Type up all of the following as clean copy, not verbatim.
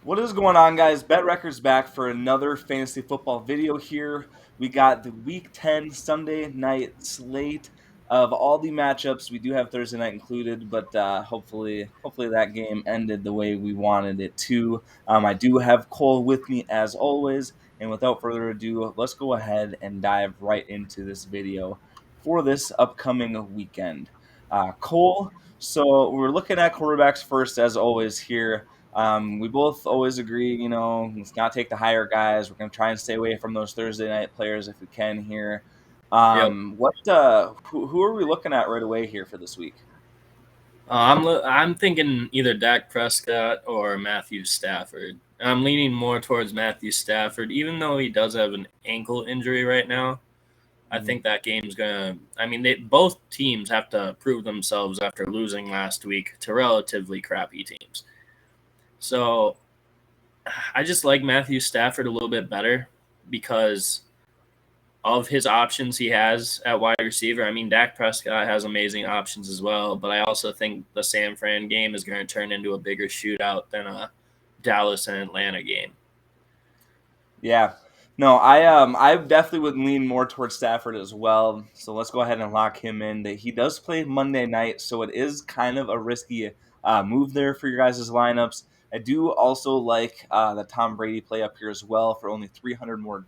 What is going on, guys? Bet Records back for another fantasy football video here. We got the Week 10 Sunday night slate of all the matchups. We do have Thursday night included, but hopefully that game ended the way we wanted it to. I do have Cole with me as always, and without further ado, let's go ahead and dive right into this video for this upcoming weekend. Cole, so we're looking at quarterbacks first as always here. We both always agree, let's not take the higher guys. We're going to try and stay away from those Thursday night players if we can here. Yep. Who are we looking at right away here for this week? I'm thinking either Dak Prescott or Matthew Stafford. I'm leaning more towards Matthew Stafford, even though he does have an ankle injury right now. I think that game's gonna. I mean, both teams have to prove themselves after losing last week to relatively crappy teams. So I just like Matthew Stafford a little bit better because of his options he has at wide receiver. I mean, Dak Prescott has amazing options as well, but I also think the San Fran game is going to turn into a bigger shootout than a Dallas and Atlanta game. Yeah. No, I definitely would lean more towards Stafford as well. So let's go ahead and lock him in. That he does play Monday night, so it is kind of a risky move there for your guys' lineups. I do also like the Tom Brady play up here as well for only $300 more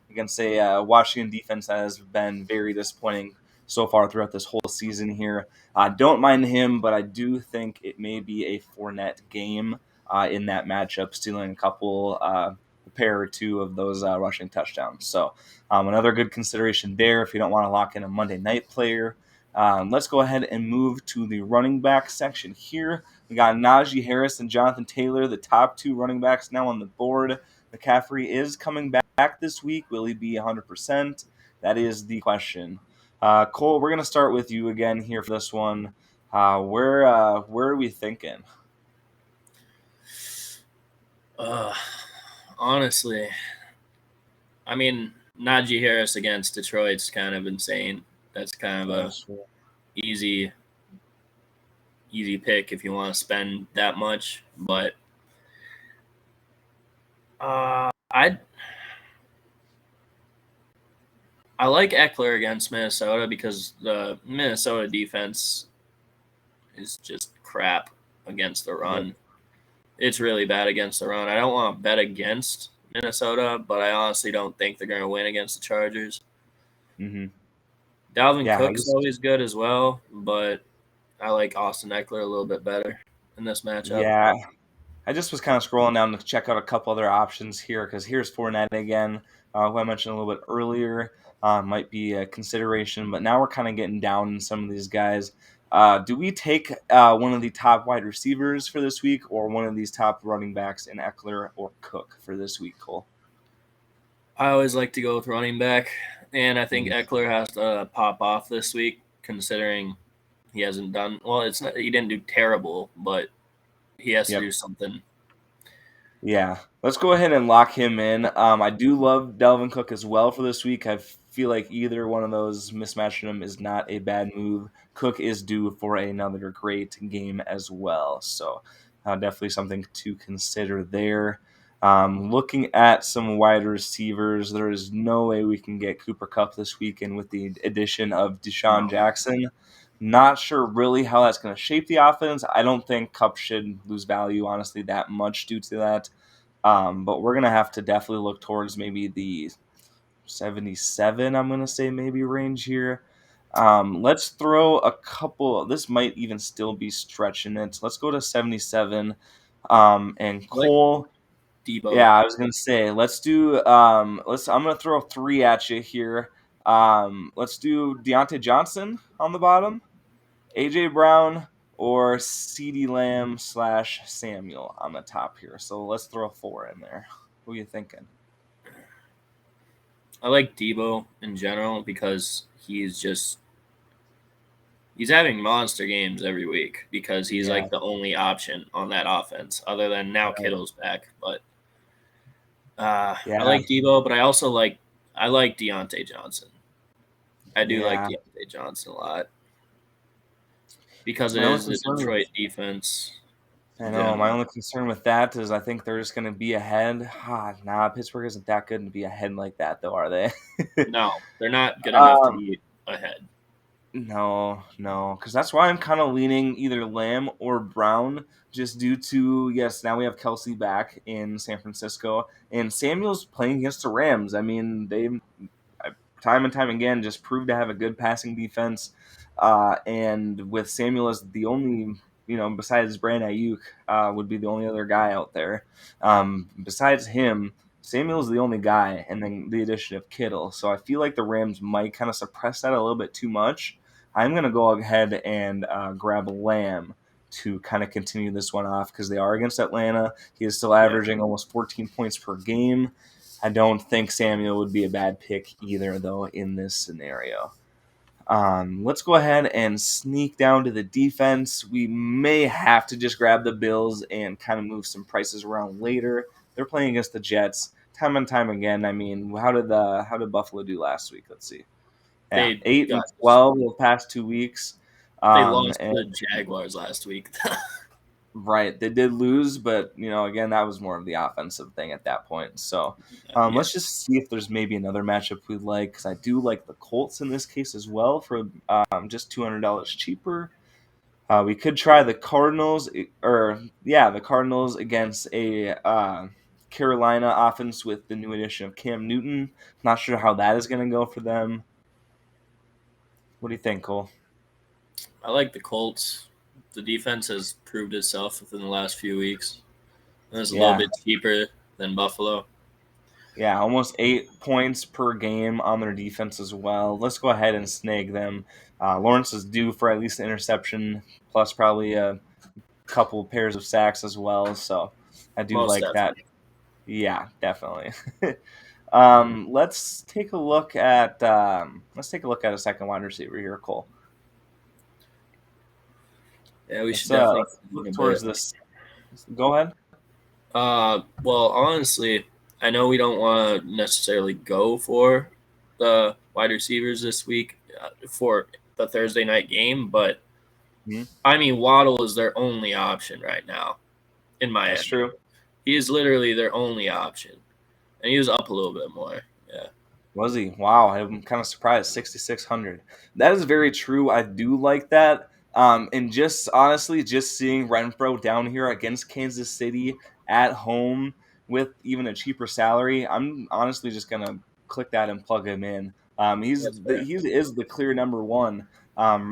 against a Washington defense that has been very disappointing so far throughout this whole season here. Don't mind him, but I do think it may be a Fournette game in that matchup, stealing a couple. Pair or two of those rushing touchdowns. So another good consideration there if you don't want to lock in a Monday night player. Let's go ahead and move to the running back section here. We got Najee Harris and Jonathan Taylor, the top two running backs now on the board. McCaffrey is coming back this week. Will he be 100%? That is the question. Cole, we're going to start with you again here for this one. Where are we thinking? Honestly, I mean, Najee Harris against Detroit's kind of insane. That's kind of a easy pick if you want to spend that much. But I like Eckler against Minnesota because the Minnesota defense is just crap against the run. It's really bad against the run. I don't want to bet against Minnesota, but I honestly don't think they're going to win against the Chargers. Mm-hmm. Dalvin Yeah, Cook's always good as well, but I like Austin Eckler a little bit better in this matchup. yeah. I just was kind of scrolling down to check out a couple other options here because here's Fournette again, who I mentioned a little bit earlier. Might be a consideration, but now we're kind of getting down in some of these guys. Do we take one of the top wide receivers for this week or one of these top running backs in Eckler or Cook for this week, Cole? I always like to go with running back, and I think Eckler has to pop off this week considering he hasn't done well. He didn't do terrible, but he has to do something. Yeah, let's go ahead and lock him in. I do love Dalvin Cook as well for this week. I feel like either one of those mismatching them is not a bad move. Cook is due for another great game as well, so definitely something to consider there. Looking at some wide receivers, there is no way we can get Cooper Kupp this weekend with the addition of Deshaun Jackson. Not sure really how that's going to shape the offense. I don't think Kupp should lose value, honestly, that much due to that. But we're going to have to definitely look towards maybe the 77, I'm going to say, maybe range here. Let's throw a couple. This might even still be stretching it. Let's go to 77. And I like Cole. Debo. Yeah, I was going to say, let's do. I'm going to throw three at you here. Let's do Deontay Johnson on the bottom. AJ Brown or CeeDee Lamb / Samuel on the top here. So let's throw four in there. Who are you thinking? I like Debo in general because he's having monster games every week because he's like the only option on that offense other than now Kittle's back. But I like Debo, but I like Deontay Johnson. I do like Deontay Johnson a lot because it is the Detroit defense. I know. Yeah. My only concern with that is I think they're just going to be ahead. Nah, Pittsburgh isn't that good to be ahead like that, though, are they? No, they're not good enough to um, be ahead. no, because that's why I'm kind of leaning either Lamb or Brown, just due to, yes, now we have Kelsey back in San Francisco, and Samuel's playing against the Rams. I mean, they time and time again just proved to have a good passing defense. And with Samuel as the only, besides Brandon Ayuk, would be the only other guy out there. Besides him, Samuel's the only guy, and then the addition of Kittle. So I feel like the Rams might kind of suppress that a little bit too much. I'm going to go ahead and grab Lamb to kind of continue this one off because they are against Atlanta. He is still Yeah. averaging almost 14 points per game. I don't think Samuel would be a bad pick either, though, in this scenario. Let's go ahead and sneak down to the defense. We may have to just grab the Bills and kind of move some prices around later. They're playing against the Jets time and time again. I mean, how did Buffalo do last week? Let's see. Yeah, They 8 and got 12 the past 2 weeks. they lost to And the Jaguars last week. right, they did lose, but again, that was more of the offensive thing at that point. So Yeah. let's just see if there's maybe another matchup we like, because I do like the Colts in this case as well for just $200 cheaper. We could try the Cardinals, the Cardinals against a Carolina offense with the new addition of Cam Newton. Not sure how that is going to go for them. What do you think, Cole? I like the Colts. The defense has proved itself within the last few weeks. It's a little Yeah. bit cheaper than Buffalo. Yeah, almost 8 points per game on their defense as well. Let's go ahead and snag them. Lawrence is due for at least an interception, plus probably a couple pairs of sacks as well. So I do Most like that. definitely. Yeah, definitely. Let's take a look at a second wide receiver here, Cole. Yeah, we should Let's definitely look a towards bit. this. Go ahead. Well, honestly, I know we don't want to necessarily go for the wide receivers this week for the Thursday night game, but Mm-hmm. I mean, Waddle is their only option right now in That's Miami. true. He is literally their only option, and he was up a little bit more. Yeah. Was he? Wow, I'm kind of surprised. 6,600. That is very true. I do like that. And just honestly, just seeing Renfro down here against Kansas City at home with even a cheaper salary, I'm honestly just gonna click that and plug him in. That's fair. He is the clear number one.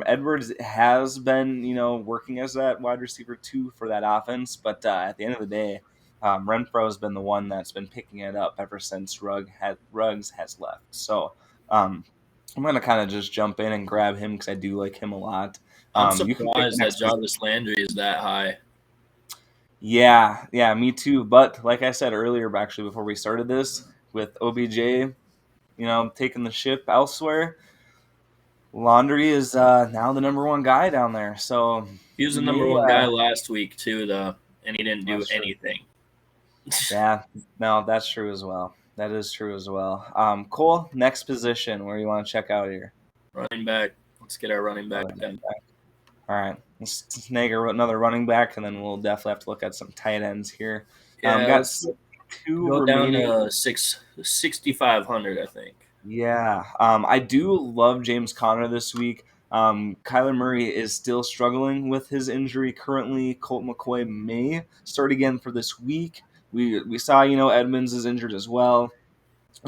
Edwards has been working as that wide receiver too for that offense, but at the end of the day. Renfro has been the one that's been picking it up ever since Ruggs has left. So I'm going to kind of just jump in and grab him because I do like him a lot. I'm You can pick surprised that next week. Jarvis Landry is that high. Yeah, me too. But like I said earlier, actually, before we started this, with OBJ, taking the ship elsewhere, Laundry is now the number one guy down there. So He was the he number may. one guy last week too, though, and he didn't do That's true. anything. Yeah, no, that's true as well. That is true as well. Cole, next position where you want to check out here. Running back. Let's get our running back Running then. back. All right, let's snag another running back, and then we'll definitely have to look at some tight ends here. Yeah, Got let's two go down remaining. to 6,500, I think. Yeah, I do love James Conner this week. Kyler Murray is still struggling with his injury currently. Colt McCoy may start again for this week. We saw Edmonds is injured as well.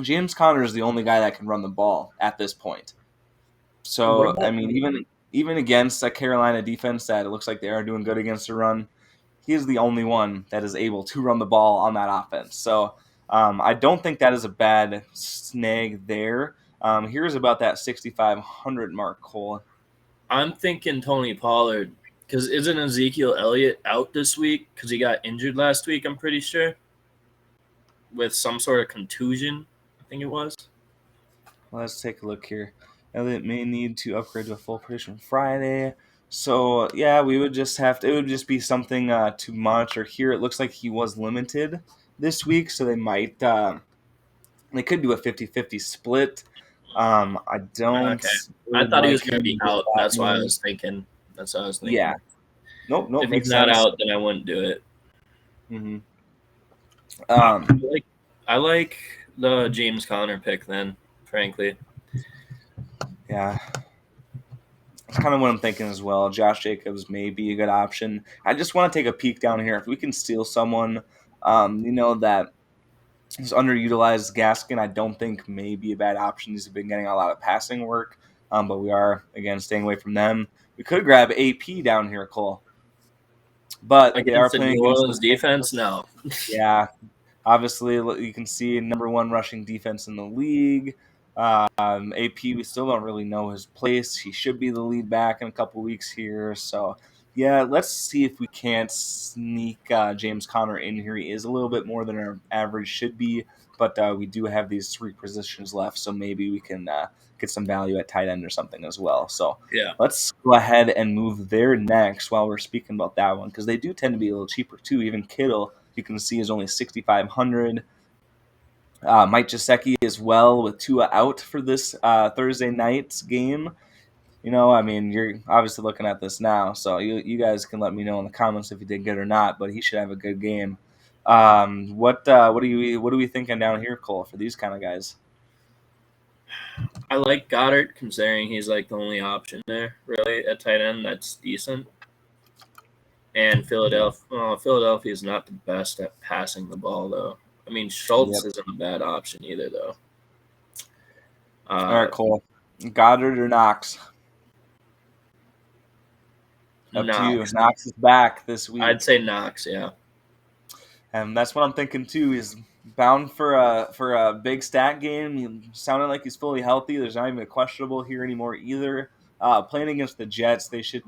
James Conner is the only guy that can run the ball at this point. And what So I about mean, even against a Carolina defense that it looks like they are doing good against the run, he is the only one that is able to run the ball on that offense. So I don't think that is a bad snag there. Here's about that 6,500 mark, Cole. I'm thinking Tony Pollard, because isn't Ezekiel Elliott out this week because he got injured last week, I'm pretty sure, with some sort of contusion, I think it was. Let's take a look here. Elliott may need to upgrade to a full prediction Friday. So yeah, we would just have to. It would just be something to monitor here. It looks like he was limited this week, so they could do a 50-50 split. I don't Okay. I really thought he was like going to him be with out. that That's why I one. was thinking. That's what I was thinking. Yeah, Nope. If he's Makes not sense. out, then I wouldn't do it. Mm-hmm. I like the James Conner pick then, frankly. Yeah. That's kind of what I'm thinking as well. Josh Jacobs may be a good option. I just want to take a peek down here. If we can steal someone, that is underutilized, Gaskin, I don't think may be a bad option. He's been getting a lot of passing work, but we are, again, staying away from them. We could grab AP down here, Cole. But they are Against the playing New against Orleans the defense, Saints. no. Yeah, obviously, you can see number one rushing defense in the league. AP, we still don't really know his place. He should be the lead back in a couple weeks here. So, yeah, let's see if we can't sneak James Conner in here. He is a little bit more than our average should be, but we do have these three positions left, so maybe we can get some value at tight end or something as well. So, Yeah. let's go ahead and move there next while we're speaking about that one, because they do tend to be a little cheaper too. Even Kittle, you can see, is only 6,500. Mike Gesicki as well with Tua out for this Thursday night's game. You're obviously looking at this now, so you guys can let me know in the comments if he did good or not. But he should have a good game. What are we thinking down here, Cole, for these kind of guys? I like Goddard, considering he's like the only option there, really, at tight end that's decent. And Philadelphia is not the best at passing the ball, though. I mean, Schultz Yep. isn't a bad option either, though. All right, Cole. Goddard or Knox? Up to you. Knox. Knox is back this week. I'd say Knox, yeah. And that's what I'm thinking too. He's bound for a big stat game. He sounded like he's fully healthy. There's not even a questionable here anymore either. Playing against the Jets, they should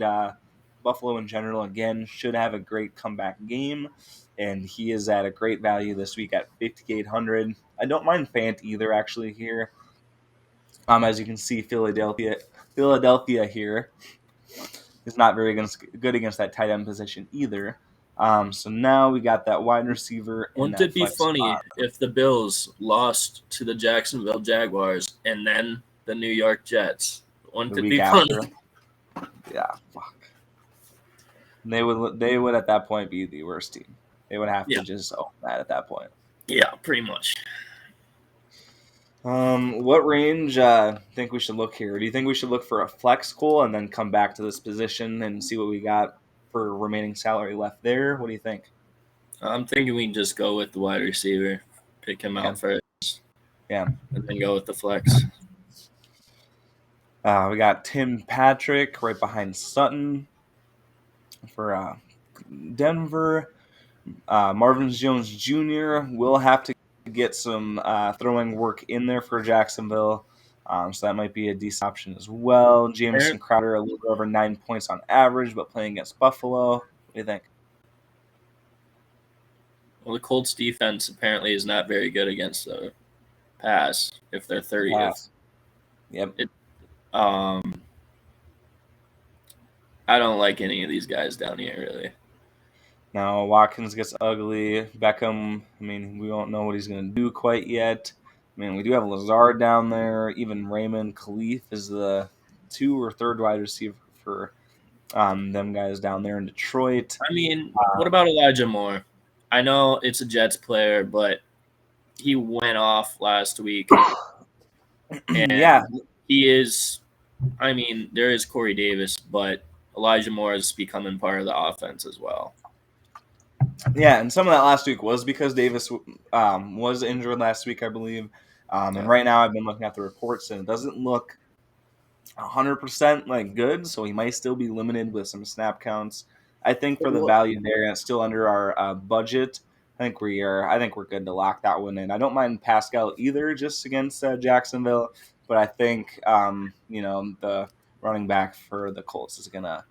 Buffalo in general again should have a great comeback game, and he is at a great value this week at 5,800. I don't mind Fant either actually here. As you can see, Philadelphia here is not very good against that tight end position either. So now we got that wide receiver in Wouldn't that it be flex funny spot. if the Bills lost to the Jacksonville Jaguars and then the New York Jets? Wouldn't The it week be after. funny? Yeah, fuck. They would at that point be the worst team. They would have to just own that at that point. Yeah, pretty much. What range think we should look here? Do you think we should look for a flex call and then come back to this position and see what we got for remaining salary left there? What do you think? I'm thinking we just go with the wide receiver, pick him out first. Yeah. And then go with the flex. We got Tim Patrick right behind Sutton for Denver. Marvin Jones Jr. will have to get some throwing work in there for Jacksonville. So that might be a decent option as well. Jamison Crowder, a little over 9 points on average, but playing against Buffalo. What do you think? Well, the Colts defense apparently is not very good against the pass if they're 30th. Yep. I don't like any of these guys down here, really. Now, Watkins gets ugly. Beckham, we don't know what he's going to do quite yet. We do have Lazard down there. Even Raymond Khalif is the 2 or 3rd wide receiver for them guys down there in Detroit. What about Elijah Moore? I know it's a Jets player, but he went off last week. And yeah. He is – there is Corey Davis, but Elijah Moore is becoming part of the offense as well. Yeah, and some of that last week was because Davis was injured last week, I believe. And right now I've been looking at the reports, and it doesn't look 100% good, so he might still be limited with some snap counts. I think for the value there, and it's still under our budget, I think we're good to lock that one in. I don't mind Pascal either, just against Jacksonville, but I think the running back for the Colts is gonna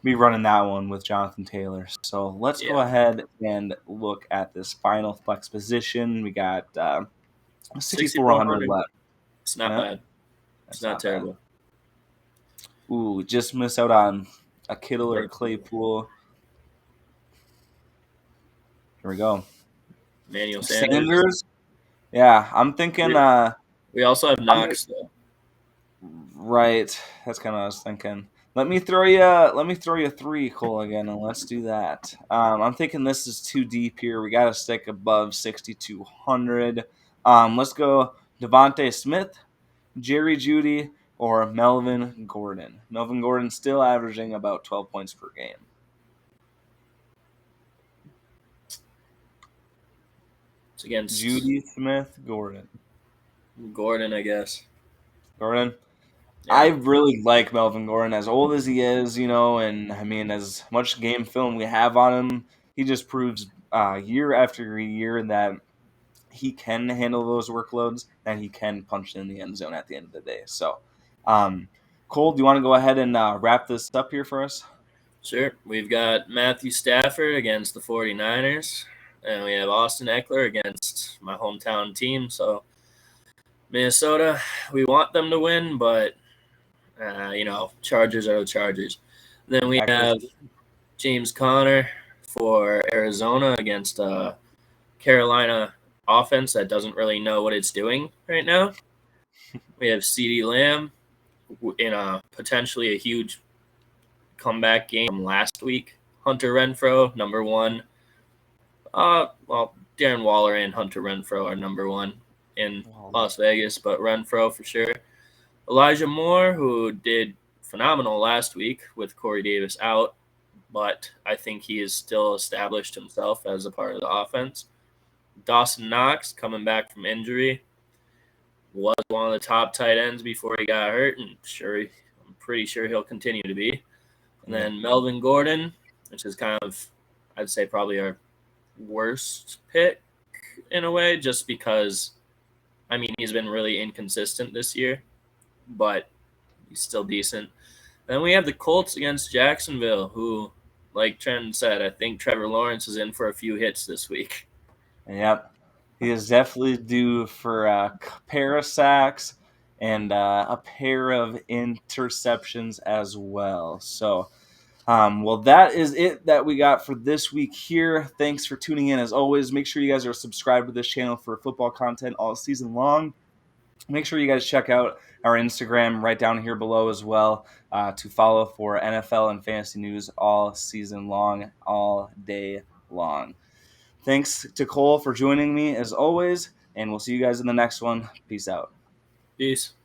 be running that one with Jonathan Taylor. So let's go ahead and look at this final flex position. We got 6,400 left. It's not bad. It's not terrible. Bad. Ooh, just missed out on a Kittle or Claypool. Here we go. Emmanuel Sanders. Yeah, I'm thinking. We also have Knox, though. Right. That's kind of what I was thinking. Let me throw you three, Cole, again, and let's do that. I'm thinking this is too deep here. We got to stick above 6,200. Let's go Devontae Smith, Jerry Jeudy, or Melvin Gordon. Melvin Gordon still averaging about 12 points per game. It's against Jeudy, Smith, Gordon. Gordon, I guess. Gordon. I Yeah. really like Melvin Gordon, as old as he is, and I mean, as much game film we have on him, he just proves year after year that he can handle those workloads and he can punch in the end zone at the end of the day. So, Cole, do you want to go ahead and wrap this up here for us? Sure. We've got Matthew Stafford against the 49ers, and we have Austin Eckler against my hometown team. So, Minnesota, we want them to win, but, Chargers are the Chargers. Then we have James Conner for Arizona against Carolina offense that doesn't really know what it's doing right now. We have CeeDee Lamb in potentially a huge comeback game from last week. Hunter Renfrow, number one. Darren Waller and Hunter Renfrow are number one in Las Vegas, but Renfrow for sure. Elijah Moore, who did phenomenal last week with Corey Davis out, but I think he has still established himself as a part of the offense. Dawson Knox, coming back from injury, was one of the top tight ends before he got hurt, and I'm pretty sure he'll continue to be. And then Melvin Gordon, which is kind of, I'd say, probably our worst pick in a way, just because, I mean, he's been really inconsistent this year, but he's still decent. Then we have the Colts against Jacksonville, who, like Trenton said, I think Trevor Lawrence is in for a few hits this week. Yep. He is definitely due for a pair of sacks and a pair of interceptions as well. So, well, that is it that we got for this week here. Thanks for tuning in as always. Make sure you guys are subscribed to this channel for football content all season long. Make sure you guys check out our Instagram right down here below as well to follow for NFL and fantasy news all season long, all day long. Thanks to Cole for joining me as always, and we'll see you guys in the next one. Peace out. Peace.